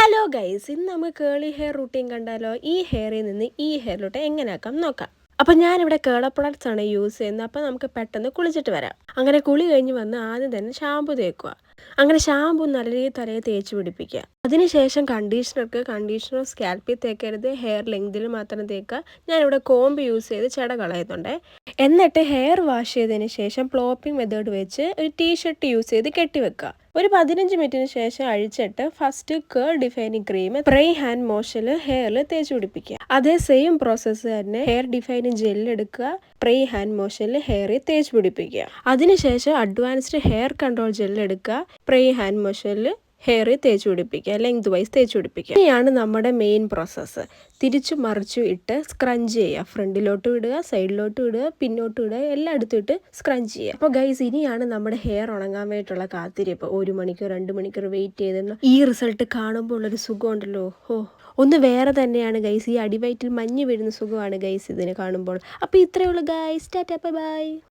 Hello guys, ഇന്ന് നമുക്ക് കേളി hair routine കണ്ടാലോ. ഈ ഹെയറിൽ നിന്ന് ഈ ഹെയറിലോട്ട് എങ്ങനെ ആക്കാം നോക്കാം. അപ്പം ഞാനിവിടെ കേള പ്രൊഡക്ട്സ് ആണ് യൂസ് ചെയ്യുന്നത്. അപ്പം നമുക്ക് പെട്ടെന്ന് കുളിച്ചിട്ട് വരാം. അങ്ങനെ കുളി കഴിഞ്ഞ് വന്ന് ആദ്യം തന്നെ ഷാമ്പു തേക്കുക. അങ്ങനെ ഷാമ്പു നല്ല രീതിയിൽ തലയിൽ തേച്ച് പിടിപ്പിക്കുക. അതിനുശേഷം കണ്ടീഷണർ സ്കാൽപ്പിൽ തേക്കരുത്, ഹെയർ ലെങ്തിൽ മാത്രം തേക്കുക. ഞാനിവിടെ കോമ്പ് യൂസ് ചെയ്ത് ചെട കളയുന്നുണ്ട്. എന്നിട്ട് ഹെയർ വാഷ് ചെയ്തതിന് ശേഷം പ്ലോപ്പിംഗ് മെത്തേഡ് വെച്ച് ഒരു ടീഷർട്ട് യൂസ് ചെയ്ത് കെട്ടിവെക്കുക. ഒരു 15 മിനിറ്റിന് ശേഷം അഴിച്ചിട്ട് ഫസ്റ്റ് കേൾ ഡിഫൈനിങ് ക്രീം സ്പ്രേ ഹാൻഡ് മോഷനിൽ ഹെയറിൽ തേച്ച് പിടിപ്പിക്കുക. അതേ സെയിം പ്രോസസ്സ് തന്നെ ഹെയർ ഡിഫൈനിങ് ജെൽ എടുക്കുക, സ്പ്രേ ഹാൻഡ് മോഷനിൽ ഹെയറിൽ തേച്ച് പിടിപ്പിക്കുക. അതിനുശേഷം അഡ്വാൻസ്ഡ് ഹെയർ കൺട്രോൾ ജെൽ എടുക്കുക, സ്പ്രേ ഹാൻഡ് മോഷനിൽ ഹെയറിൽ തേച്ച് പിടിപ്പിക്കുക, ലെങ്ത് വൈസ് തേച്ച് പിടിപ്പിക്കുക. ഇനിയാണ് നമ്മുടെ മെയിൻ പ്രോസസ്സ്. തിരിച്ചു മറിച്ചു ഇട്ട് സ്ക്രഞ്ച് ചെയ്യുക. ഫ്രണ്ടിലോട്ട് ഇടുക, സൈഡിലോട്ട് ഇടുക, പിന്നോട്ട് ഇടുക, എല്ലാം എടുത്തിട്ട് സ്ക്രഞ്ച് ചെയ്യുക. അപ്പോൾ ഗൈസ്, ഇനിയാണ് നമ്മുടെ ഹെയർ ഉണങ്ങാൻ വേണ്ടിയിട്ടുള്ള കാത്തിരിപ്പ്. 1 മണിക്കൂർ 2 മണിക്കൂർ വെയിറ്റ് ചെയ്തെന്ന് ഈ റിസൾട്ട് കാണുമ്പോൾ ഉള്ളൊരു സുഖമുണ്ടല്ലോ, ഒന്ന് വേറെ തന്നെയാണ് ഗൈസ്. ഈ അടിവയറ്റിൽ മഞ്ഞ് വീഴുന്ന സുഖമാണ് ഗൈസ് ഇതിനെ കാണുമ്പോൾ. അപ്പോൾ ഇത്രയേ ഉള്ളൂ ഗൈസ്. Tata bye bye.